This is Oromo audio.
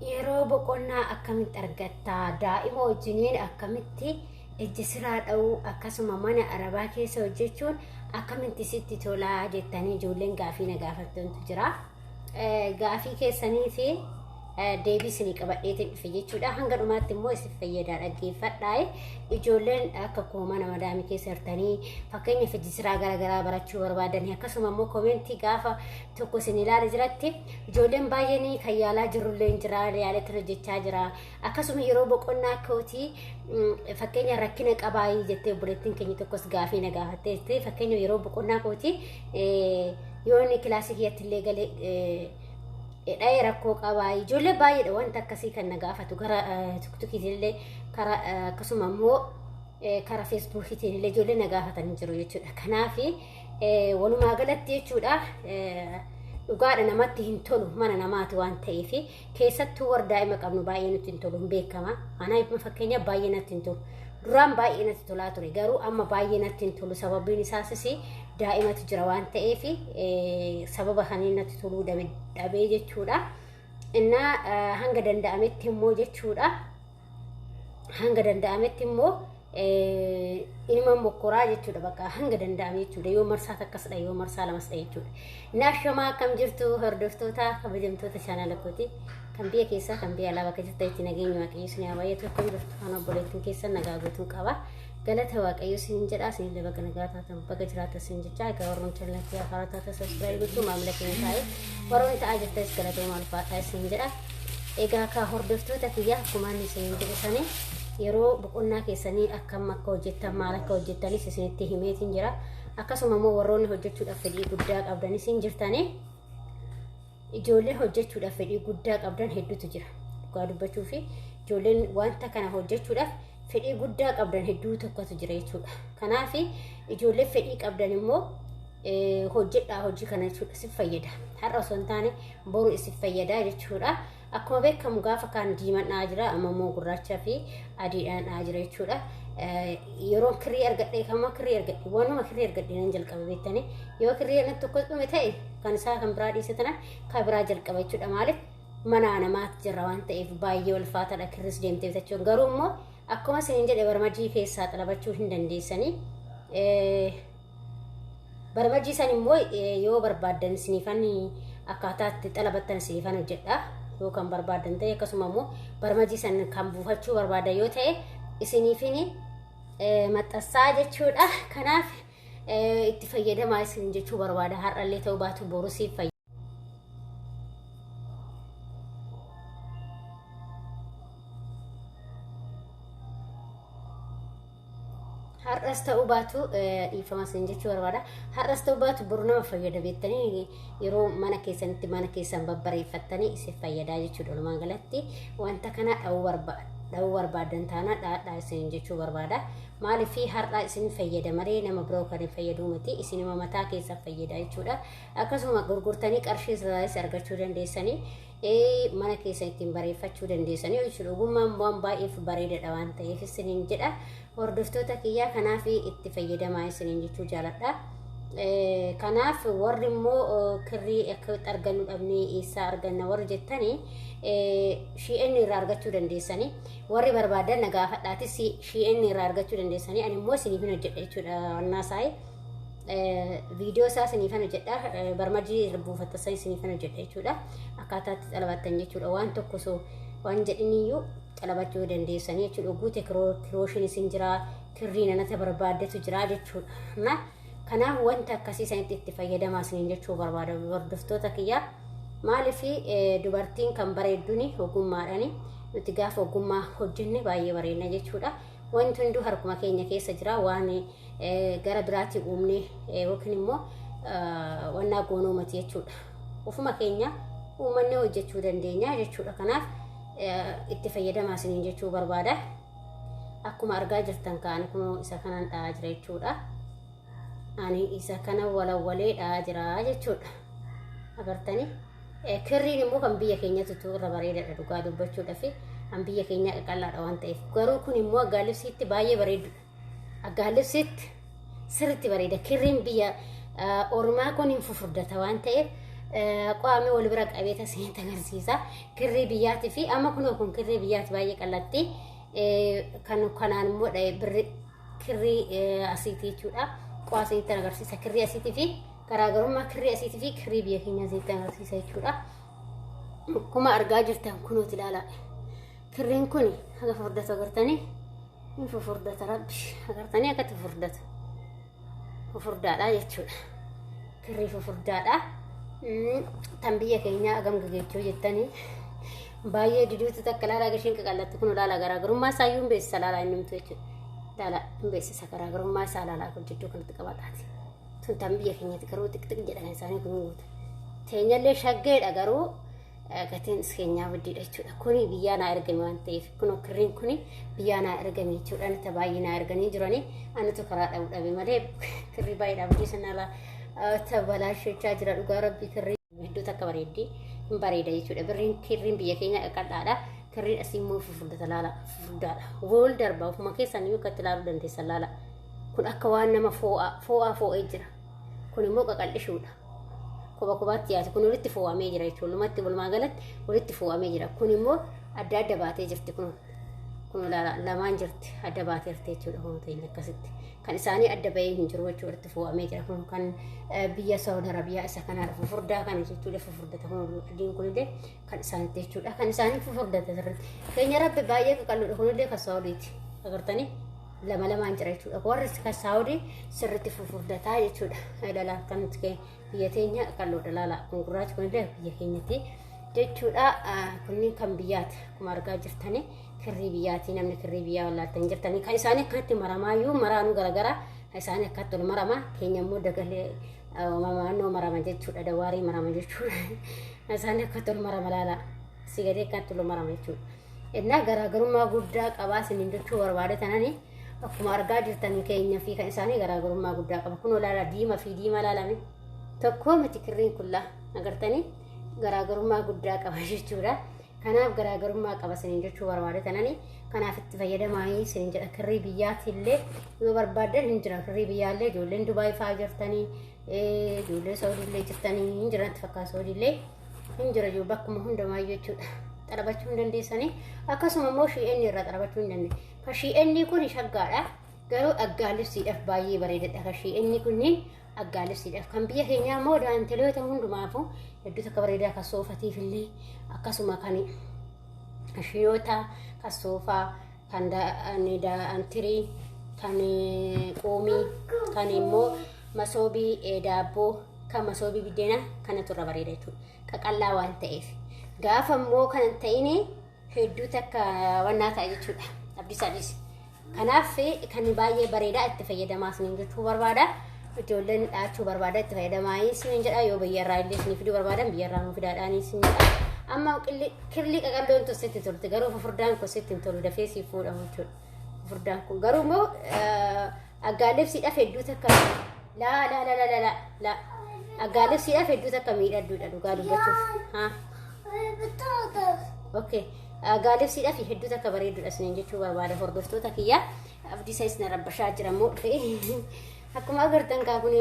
yeroo boqonnaa akkamitti argatta daa'ima wajjiniin akkamitti ejji siraa dha'uu akkasuma mana arabaa keessa hojjechuun akkamitti sitti tolaa jettanii ijoolleen gaafii na gaafattantu jira. Gaafii keessanii fi deebisni qabadheetiin dhufe jechuudha. Hanga dhumaatti immoo isin fayyadaa dhaggeeffadhaa. Ijoolleen akka koomana madaamii keessa hirtanii fakkeenya ejji siraa garaagaraa barachuu barbaadanii akkasuma immoo koomentii gaafa tokko isin ilaala jiratti ijoolleen baay'een kan yaalaa jirullee jira, yaalatti hojjechaa jira. Akkasuma yeroo boqonnaa kootii fakkeenya rakkina qabaayii jettee obboleettiin keenya tokkos gaafii na gaafattee fakkeenya yeroo boqonnaa kootii yoo inni kilaasii kiyyatti illee galee dha'ee rakkoo qabaa ijoollee baay'eedha wanta akkasii kan na gaafatu gara tiktokiitillee kara akkasuma immoo kara feesbuukiitiin illee ijoollee na gaafatanii jiru jechuudha. Kanaaf walumaa galatti jechuudha dhugaadha namatti hin tolu mana namaati waan ta'eef keessattuu warra daa'ima qabnu baay'ee nutti hin tolu hin beekama. Ana fakkeenya baay'ee natti hin tolu. Duraan baay'ee natti tolaa ture garuu amma baay'ee natti hin tolu sababiin isaas daa'imatu jira waan ta'eef sababa kanneen natti toluu dhabee jechuudha. Innaa hanga danda'ametti immoo jechuudha. Hanga danda'ametti immoo ilma mokkoraa jechuudha bakka hanga danda'ame jechuudha. Yoo marsaa takkasidha yoo marsaa lamasidha jechuudha. Naashamaa akkam jirtu hordoftoota kabajamtoota chaanala kooti kan biyya keessaa kan biyya alaa bakka jirtan itti nageenya waaqayyo isin haa baay'atu akkam jirtu kan obboleettiin keessan nagaa gootuun qaba. Galata waaqayyo isin jedha isin illee bakka nagaa taatan bakka jiraatan isin jecha egaa warroon channelatti afaan taatan subscribe gochuu maamila keenya taa'e warroon ta'aa jirtanis galatoomaa ulfaadhaa isin jedha. Egaa ka hordoftoota kiyya akkuma isin jedhani yeroo boqonnaa keessanii akkam akka hojjettan maal akka hojjettanis isinitti himeetiin jira. Akkasuma immoo warroonni hojjechuudhaaf fedhii guddaa qabdanis isin jirtanii ijoolleen hojjechuudhaaf fedhii guddaa qabdan hedduutu jira. Dhugaa dubbachuu fi ijoolleen wanta kana hojjechuudhaaf fedhii guddaa qabdan hedduu tokkotu jira jechuudha. Kanaaf ijoollee fedhii qabdan immoo hojjedhaa hojii kana jechuudha si fayyada. Har'a osoo hin taane boru isin fayyada jechuudha. Akkuma beekamu gaafa kaan diimadhaa jira amma immoo gurraachaa fi adiidhaan jira jechuudha. Yeroo kirrii argadhee kama kirrii argadhee waanuma kirrii argadhee nan jalqaba beektanii yoo kirrii natti tokko dhume ta'e kan isaa kan biraa dhiisatan kan biraa jalqaba jechuudha. Maaliif mana namaatti jirra waan ta'eef baay'ee ulfaataadha kirris deemtee bitachuun garuu immoo akkuma isin jedhe barmajii keessaa xalabachuu hin dandeessanii. Barmajii san immoo yoo barbaadan isiniifan akkaataatti xalabattan isiniifan hojjedha. Yoo kan barbaadan ta'e akkasuma immoo barmajii san kan buufachuu barbaadan yoo ta'e isiniifin maxxansaa jechuudha. Kanaaf itti fayyadamaa isin jechuu barbaada. Har'allee ta'uu baatu boru siif fayyada. Har'as ta'uu baatu dhiifama isin jechuu barbaada. Har'as ta'uu baatu boru nama fayyada beektanii yeroo mana keessanitti mana keessan babbareeffattanii isin fayyadaa jechuudha. Walumaa galatti wanta kana dha'uu barbaadan taana dhaadhaa isin jechuu barbaada. Maaliif har'aa isin fayyada malee nama biroo kan hin fayyaduu miti isinima mataa keessan fayyada jechuudha. Akkasuma gurgurtanii qarshii isaas argachuu dandeessanii mana keessan ittiin bareeffachuu dandeessanii jechuudha. Ogummaan waan baay'eef bareedaadha waan ta'eef isiniin jedha. Hordoftoota kiyyaa kanaaf itti fayyadamaa isiniin jechuu jaaladha. Kanaaf warri immoo kirrii akka argannu dhabnee eessaa arganna warri jettanii shi'een irraa argachuu dandeessanii warri barbaadan na gaafadhaatis shi'een irraa argachuu dandeessanii ani immoo isiniifin hojjedha jechuudha. Wannaasaa'e viidiyoo isaa isiniifan hojjedha barmajii buufattasan isiniifan hojjedha jechuudha. Akkaataatti xalabattan jechuudha waan tokko soo waan jedhiniyyuu xalabachuu dandeessanii jechuudha. Guute kirooshin isin jira kirrii nanata barbaaddetu jira jechuudha. Kanaaf wanta akkasii sanitti itti fayyadamaa isiniin jechuu barbaada hordoftoota kiyyaa. Maaliif dubartiin kan bareedduun ogummaadhaan nuti gaafa ogummaa hojjenne baay'ee bareedna jechuudha. Wanti hunduu harkuma keenya keessa jira waan gara biraatti uumne yookiin immoo wannaa goonoomati jechuudha. Ofuma keenya uummanne hojjechuu dandeenya jechuudha. Kanaaf itti fayyadamaa isiniin jechuu barbaada. Akkuma argaa jirtan kaan kun isa kanaan dha'aa jira jechuudha. Ani isa kana walawwalee dha'aa jira jechuudha. Agartanii kirriin immoo kan biyya keenyatti irra bareedaadha dhugaa dubbachuudhaaf kan biyya keenya qaqallaadha waan ta'eef garuu kun immoo Aggaallibsiitti baay'ee bareedudha. Aggaallibsiitti sirriitti bareeda kirriin biyya ormaa kun hin fufurdata waan ta'eef qaamee wal bira qabeeta seenta agarsiisa kirrii biyyaati fi amma kun kirrii biyyaati baay'ee qallatti kanaan immoo birri kirrii asiitii jechuudha qaasiitti agarsiisa kirrii asiitii fi garaagarummaa kirrii asiitii fi kirrii biyya keenya asiitti agarsiisa jechuudha kuma argaa jirtan kunuuti ilaala kirriin kun haga furdata agartanii hin furdata rabbi agartanii akka furdata furdaadha jechuudha kirrii furdaadha tan biyya keenya agam gageechuu jettanii baay'ee diduutu takka laala gashiin qaqallatti kun laala garaagarummaa isaayyuu beeksisa laala inni mtu jechuudha laala beeksisa garaagarummaa isaa laala kun jidduu kanatti qabaataati tun tan biyya keenyatti garuu xiqqxiq jedhan isaanii kun guuta teenyallee shaggeedha garuu gatiin keenyaa guddiidha jechuudha kuni biyyaa naa ergame waan ta'eef kun kirriin kuni biyyaa naa ergame jechuudha natti baay'ee naa erganii jiranii anatu karaa dhabu dhabe malee kirrii baay'ee dhaabdii sanala tabalaashechaa jira dhugaa rabbii kirrii hedduu takka bareeddii hin bareeda jechuudha birriin kirriin biyya keenya qaqal'aadha kirriin asii immoo furdata laala furdaadha wol darba ofuma keessan yoo akkatti ilaaluu dandeessan laala kun akka waan nama fo'aa jira kun immoo qaqal'ishuudha koba kobaatti yaati kun walitti fo'amee jira jechuudha lumatti walumaa galatti walitti fo'amee jira kun immoo adda adda baatee jirti kun lamaan jirti adda baatee jirti jechuudha kun ta'in akkasitti kan isaanii adda bahee hin jiru jechuudha walitti fo'amee jira kun kan biyya Saudi Arabiyaa isa kanaadha furdaa kana jechuudha furdata kun adiin kunillee kan isaaniitti jechuudha kan isaanii furdata sirriitti keenya rabbi baay'ee qaqalluudha kunillee kan Saudiiti agartanii lamaan jira jechuudha warri kan Saudi sirriitti furdataa jechuudha ilaalaa kan biyya keenya qaqalluudha laala kun gurraachi kunillee biyya keenyatti jechuudha kunni kan biyyaati kuma argaa jirtanii kirrii biyyaati namni kirrii biyyaa wallaaltanii jirtanii kan isaanii akkatti maramaayyuu maraanuu garagaraa kan isaanii akkatti ol marama keenya immoo dagalee mamaannoo marama jechuudha dawaarii marama jechuudha isaanii akkatti ol marama laala sigadee akkatti ol marama jechuudha innaa garaagarummaa guddaa qabaa isiniin jechuu barbaade tananii akkuma argaa jirtanii keenya fi kan isaanii garaagarummaa guddaa qaba kun olaala diimaa fi diimaa laalame tokko miti kirriin kullaa agartanii garaagarummaa guddaa qaba jechuudha kanaaf garaagarummaa qaba isiniin jechuu barbaade tananii kanaaf itti fayyadamaa isiniin jedha kirrii biyyaatiillee yoo barbaadan hin jira kirrii biyyaallee ijoolleen Dubaay fa'aa jirtanii ijoollee Saawudiillee jirtanii hin jirantti fakkaata Saawudiillee hin jira yoo bakkuma hundumaayyuu jechuudha xarabachuu hin dandeessanii akkasuma immoo shi'eenni irraa xarabachuu hin dandeessu kan shi'eenni kun shaggaadha garuu aggaalibsiidhaaf baay'ee bareedadha kan shi'eenni kunniin aggaalibsiidhaaf kan biyya keenyaa immoo daanteloota hundumaafu hedduu takka bareedaa kan soofatiif illee akkasuma kan shiyoota kan soofaa kan daantirii kan qoomii kan immoo masoobii daabboo kan masoobii biddeena kanatu irra bareeda jechuudha qaqallaa waan ta'eef gaafa immoo kan ta'in hedduu takka wannaa ta'a jechuudha abdiisaanis kanaaf kan baay'ee bareedaa itti fayyadamaa isiniin jechuu barbaada ijoolleen dhaachuu barbaada itti fayyadamaa isiniin jedha yoo biyyarraa illee isinii fiduu barbaadan biyyarraa nu fidaadhaan isiniin jedha amma kirrii qaqalloon tositti turte garuu furdaan kositti hin tolu dafee siif fuudhamu jechuudha furdaan kun garuu immoo aggaalibsiidhaaf hedduu takka la aggaalibsiidhaaf hedduu takka miidhagduudha dhugaa dubbachuuf okay aggaalibsiidhaaf hedduu takka bareedduudha isiniin jechuu barbaada hordoftoota kiyya abdiisa isna rabbashaa jira moo akkuma agartan kaa kun